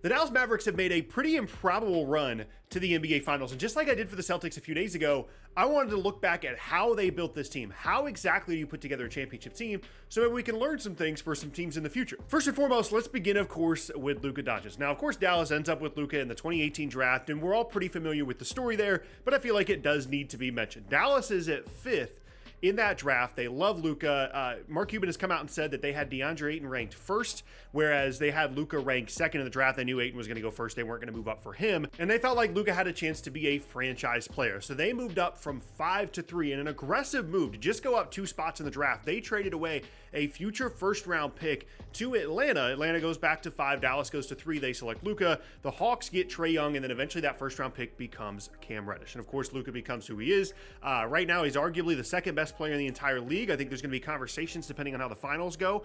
The Dallas Mavericks have made a pretty improbable run to the NBA Finals. And just like I did for the Celtics a few days ago, I wanted to look back at how they built this team. How exactly do you put together a championship team so that we can learn some things for some teams in the future? First and foremost, let's begin, of course, with Luka Doncic. Now, of course, Dallas ends up with Luka in the 2018 draft, and we're all pretty familiar with the story there, but I feel like it does need to be mentioned. Dallas is at 5th in that draft. They love Luka. Mark Cuban has come out and said that they had DeAndre Ayton ranked first, whereas they had Luka ranked second in the draft. They knew Ayton was going to go first. They weren't going to move up for him. And they felt like Luka had a chance to be a franchise player. So they moved up from 5 to 3 in an aggressive move to just go up 2 spots in the draft. They traded away a future first-round pick to Atlanta. Atlanta goes back to 5. Dallas goes to 3. They select Luka. The Hawks get Trae Young, and then eventually that first-round pick becomes Cam Reddish. And of course, Luka becomes who he is. Right now, he's arguably the second best player in the entire league. I think there's going to be conversations depending on how the finals go,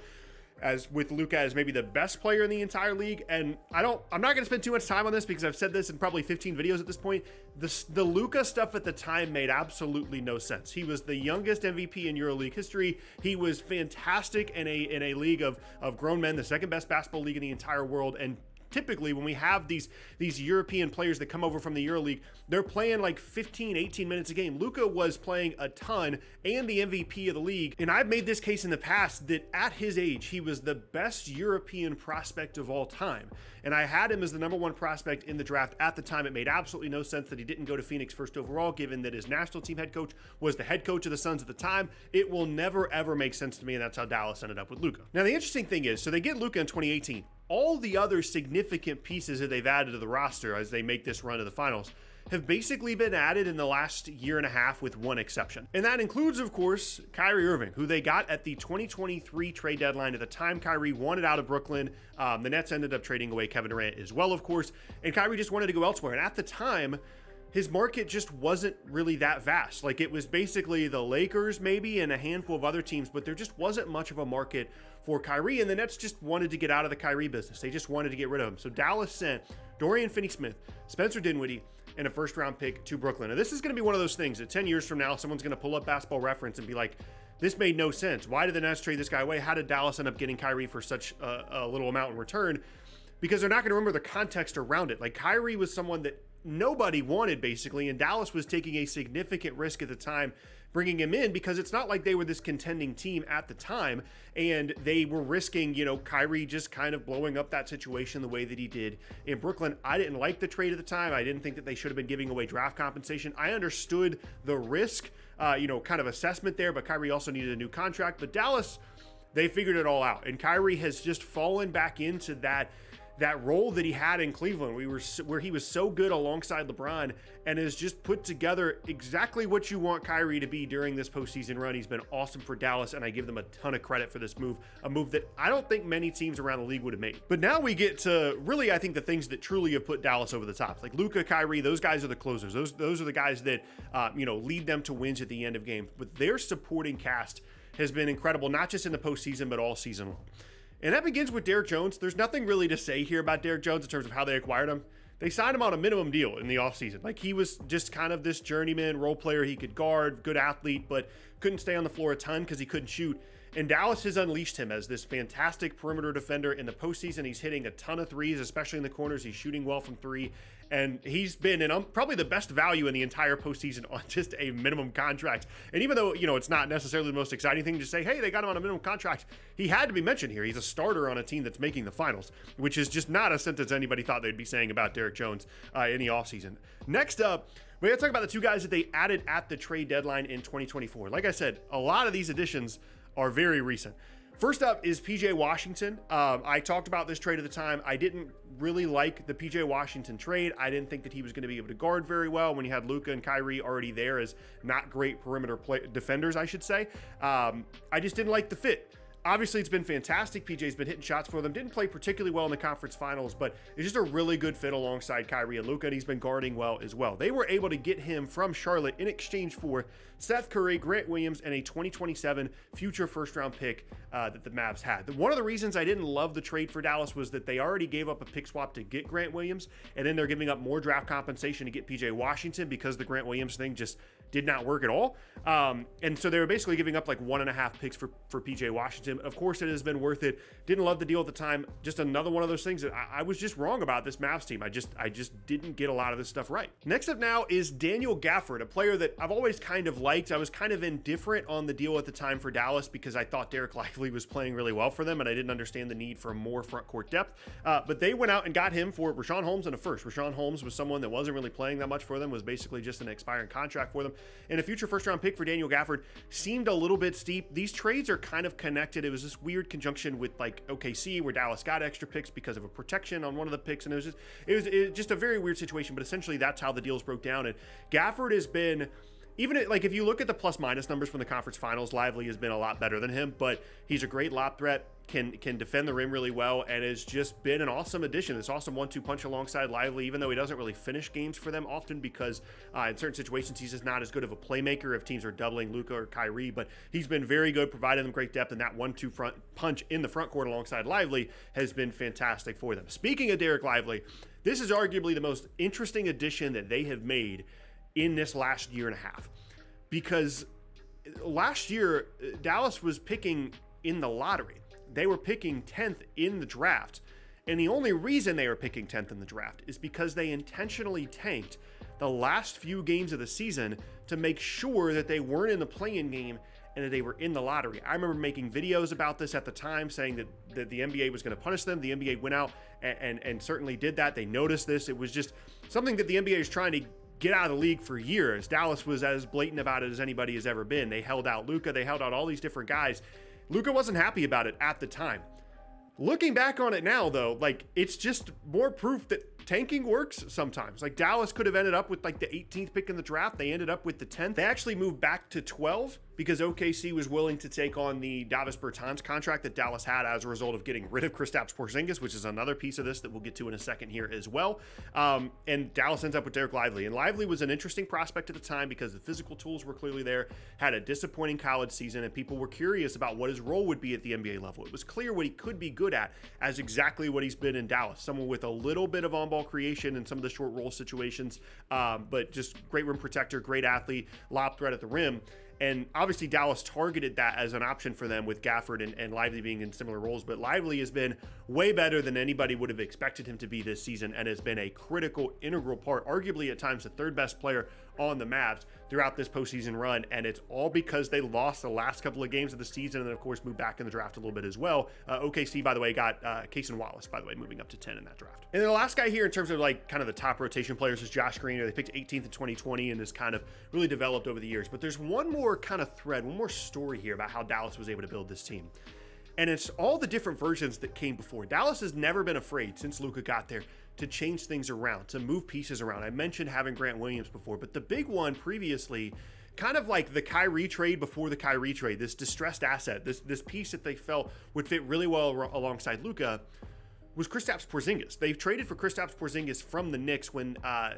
as with Luka as maybe the best player in the entire league. And I'm not going to spend too much time on this because I've said this in probably 15 videos at this point. The Luka stuff at the time made absolutely no sense. He was the youngest MVP in EuroLeague history. He was fantastic in a league of grown men, the second best basketball league in the entire world. And typically when we have these European players that come over from the EuroLeague, they're playing like 15, 18 minutes a game. Luka was playing a ton and the MVP of the league. And I've made this case in the past that at his age, he was the best European prospect of all time. And I had him as the #1 prospect in the draft at the time. It made absolutely no sense that he didn't go to Phoenix first overall, given that his national team head coach was the head coach of the Suns at the time. It will never, ever make sense to me, and that's how Dallas ended up with Luka. Now, the interesting thing is, so they get Luka in 2018. All the other significant pieces that they've added to the roster as they make this run to the finals have basically been added in the last year and a half with one exception. And that includes, of course, Kyrie Irving, who they got at the 2023 trade deadline. At the time, Kyrie wanted out of Brooklyn. The Nets ended up trading away Kevin Durant as well, of course, and Kyrie just wanted to go elsewhere. And at the time, his market just wasn't really that vast. Like, it was basically the Lakers maybe and a handful of other teams, but there just wasn't much of a market for Kyrie, and the Nets just wanted to get out of the Kyrie business. They just wanted to get rid of him. So Dallas sent Dorian Finney-Smith, Spencer Dinwiddie, and a first-round pick to Brooklyn. And this is going to be one of those things that 10 years from now, someone's going to pull up Basketball Reference and be like, this made no sense. Why did the Nets trade this guy away? How did Dallas end up getting Kyrie for such a little amount in return? Because they're not going to remember the context around it. Like, Kyrie was someone that nobody wanted, basically, and Dallas was taking a significant risk at the time bringing him in, because it's not like they were this contending team at the time and they were risking, Kyrie just kind of blowing up that situation the way that he did in Brooklyn. I didn't like the trade at the time. I didn't think that they should have been giving away draft compensation. I understood the risk, kind of assessment there, but Kyrie also needed a new contract. But Dallas, they figured it all out, and Kyrie has just fallen back into that role that he had in Cleveland, where he was so good alongside LeBron, and has just put together exactly what you want Kyrie to be during this postseason run. He's been awesome for Dallas, and I give them a ton of credit for this move, a move that I don't think many teams around the league would have made. But now we get to really, I think, the things that truly have put Dallas over the top. Like Luka, Kyrie, those guys are the closers. Those are the guys that lead them to wins at the end of games. But their supporting cast has been incredible, not just in the postseason, but all season long. And that begins with Dereck Jones. There's nothing really to say here about Dereck Jones in terms of how they acquired him. They signed him on a minimum deal in the offseason. Like, he was just kind of this journeyman role player. He could guard, good athlete, but couldn't stay on the floor a ton because he couldn't shoot. And Dallas has unleashed him as this fantastic perimeter defender in the postseason. He's hitting a ton of threes, especially in the corners. He's shooting well from 3. And he's been probably the best value in the entire postseason on just a minimum contract. And even though, it's not necessarily the most exciting thing to say, hey, they got him on a minimum contract, he had to be mentioned here. He's a starter on a team that's making the finals, which is just not a sentence anybody thought they'd be saying about Dereck Jones in the offseason. Next up, we're going to talk about the 2 guys that they added at the trade deadline in 2024. Like I said, a lot of these additions are very recent. First up is PJ Washington. I talked about this trade at the time. I didn't really like the PJ Washington trade. I didn't think that he was going to be able to guard very well when you had Luka and Kyrie already there as not great perimeter defenders, I should say. I just didn't like the fit. Obviously, it's been fantastic. PJ's been hitting shots for them. Didn't play particularly well in the conference finals, but it's just a really good fit alongside Kyrie and Luka, and he's been guarding well as well. They were able to get him from Charlotte in exchange for Seth Curry, Grant Williams, and a 2027 future first-round pick that the Mavs had. One of the reasons I didn't love the trade for Dallas was that they already gave up a pick swap to get Grant Williams, and then they're giving up more draft compensation to get PJ Washington because the Grant Williams thing just did not work at all. And so they were basically giving up like 1.5 picks for PJ Washington. Of course, it has been worth it. Didn't love the deal at the time. Just another one of those things that I was just wrong about this Mavs team. I just didn't get a lot of this stuff right. Next up now is Daniel Gafford, a player that I've always kind of liked. I was kind of indifferent on the deal at the time for Dallas because I thought Dereck Lively was playing really well for them, and I didn't understand the need for more front court depth. But they went out and got him for Richaun Holmes and a first. Richaun Holmes was someone that wasn't really playing that much for them, was basically just an expiring contract for them. And a future first-round pick for Daniel Gafford seemed a little bit steep. These trades are kind of connected. It was this weird conjunction with like OKC where Dallas got extra picks because of a protection on one of the picks, and it was just a very weird situation. But essentially, that's how the deals broke down. And Gafford has been, even like if you look at the plus minus numbers from the conference finals, Lively has been a lot better than him, but he's a great lob threat, can defend the rim really well, and has just been an awesome addition. This awesome 1-2 punch alongside Lively, even though he doesn't really finish games for them often because in certain situations he's just not as good of a playmaker if teams are doubling Luka or Kyrie, but he's been very good, providing them great depth, and that 1-2 front punch in the front court alongside Lively has been fantastic for them. Speaking of Dereck Lively, this is arguably the most interesting addition that they have made in this last year and a half, because last year Dallas was picking in the lottery. They were picking 10th in the draft, and the only reason they were picking 10th in the draft is because they intentionally tanked the last few games of the season to make sure that they weren't in the play-in game and that they were in the lottery. I remember making videos about this at the time, saying that the NBA was going to punish them. The NBA went out and certainly did that. They noticed this. It was just something that the NBA is trying to get out of the league for years. Dallas was as blatant about it as anybody has ever been. They held out Luka. They held out all these different guys. Luka wasn't happy about it at the time. Looking back on it now, though, like, it's just more proof that tanking works sometimes. Like, Dallas could have ended up with like the 18th pick in the draft. They ended up with the 10th. They actually moved back to 12 because OKC was willing to take on the Davis Bertans contract that Dallas had as a result of getting rid of Kristaps Porzingis, which is another piece of this that we'll get to in a second here as well. And Dallas ends up with Dereck Lively. And Lively was an interesting prospect at the time because the physical tools were clearly there, had a disappointing college season, and people were curious about what his role would be at the NBA level. It was clear what he could be good at as exactly what he's been in Dallas. Someone with a little bit of on-ball creation in some of the short roll situations, but just great rim protector, great athlete, lob threat at the rim. And obviously Dallas targeted that as an option for them with Gafford and Lively being in similar roles. But Lively has been way better than anybody would have expected him to be this season and has been a critical, integral part, arguably at times the third best player on the Mavs throughout this postseason run. And it's all because they lost the last couple of games of the season and then, of course, moved back in the draft a little bit as well. OKC, by the way, got Cason Wallace, by the way, moving up to 10 in that draft. And then the last guy here in terms of like kind of the top rotation players is Josh Green. They picked 18th in 2020 and has kind of really developed over the years. But there's one more kind of thread, one more story here about how Dallas was able to build this team. And it's all the different versions that came before. Dallas has never been afraid since Luka got there to change things around, to move pieces around. I mentioned having Grant Williams before, but the big one previously, kind of like the Kyrie trade before the Kyrie trade, this distressed asset, this piece that they felt would fit really well alongside Luka, was Kristaps Porzingis. They've traded for Kristaps Porzingis from the Knicks when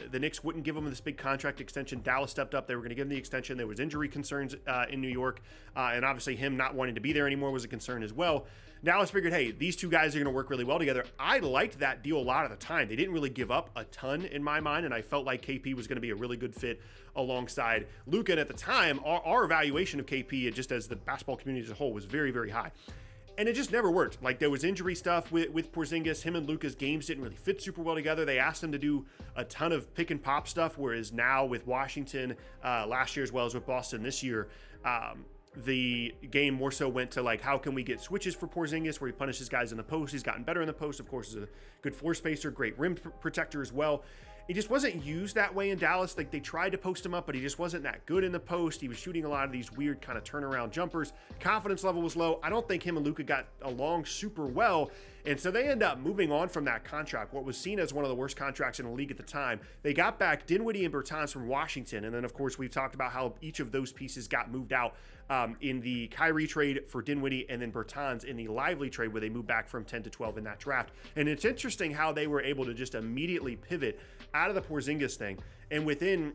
the Knicks wouldn't give him this big contract extension. Dallas stepped up. They were going to give him the extension. There was injury concerns in New York, and obviously him not wanting to be there anymore was a concern as well. Dallas figured, hey, these two guys are going to work really well together. I liked that deal a lot at the time. They didn't really give up a ton in my mind, and I felt like KP was going to be a really good fit alongside Luka. And at the time, our evaluation of KP, just as the basketball community as a whole, was very, very high. And it just never worked. Like, there was injury stuff with Porzingis. Him and Luka's games didn't really fit super well together. They asked him to do a ton of pick and pop stuff, whereas now with Washington last year as well as with Boston this year, the game more so went to like, how can we get switches for Porzingis where he punishes guys in the post. He's gotten better in the post. Of course, is a good floor spacer, great rim protector as well. It just wasn't used that way in Dallas. Like, they tried to post him up, but he just wasn't that good in the post. He was shooting a lot of these weird kind of turnaround jumpers. Confidence level was low. I don't think him and Luka got along super well. And so they end up moving on from that contract, what was seen as one of the worst contracts in the league at the time. They got back Dinwiddie and Bertans from Washington. And then, of course, we've talked about how each of those pieces got moved out in the Kyrie trade for Dinwiddie and then Bertans in the Lively trade where they moved back from 10 to 12 in that draft. And it's interesting how they were able to just immediately pivot out of the Porzingis thing, and within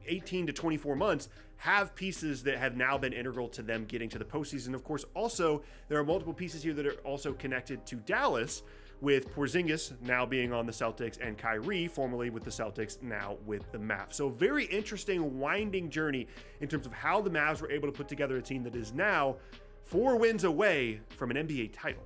18 to 24 months have pieces that have now been integral to them getting to the postseason. Of course, also there are multiple pieces here that are also connected to Dallas, with Porzingis now being on the Celtics and Kyrie formerly with the Celtics, now with the Mavs. So very interesting winding journey in terms of how the Mavs were able to put together a team that is now 4 wins away from an NBA title.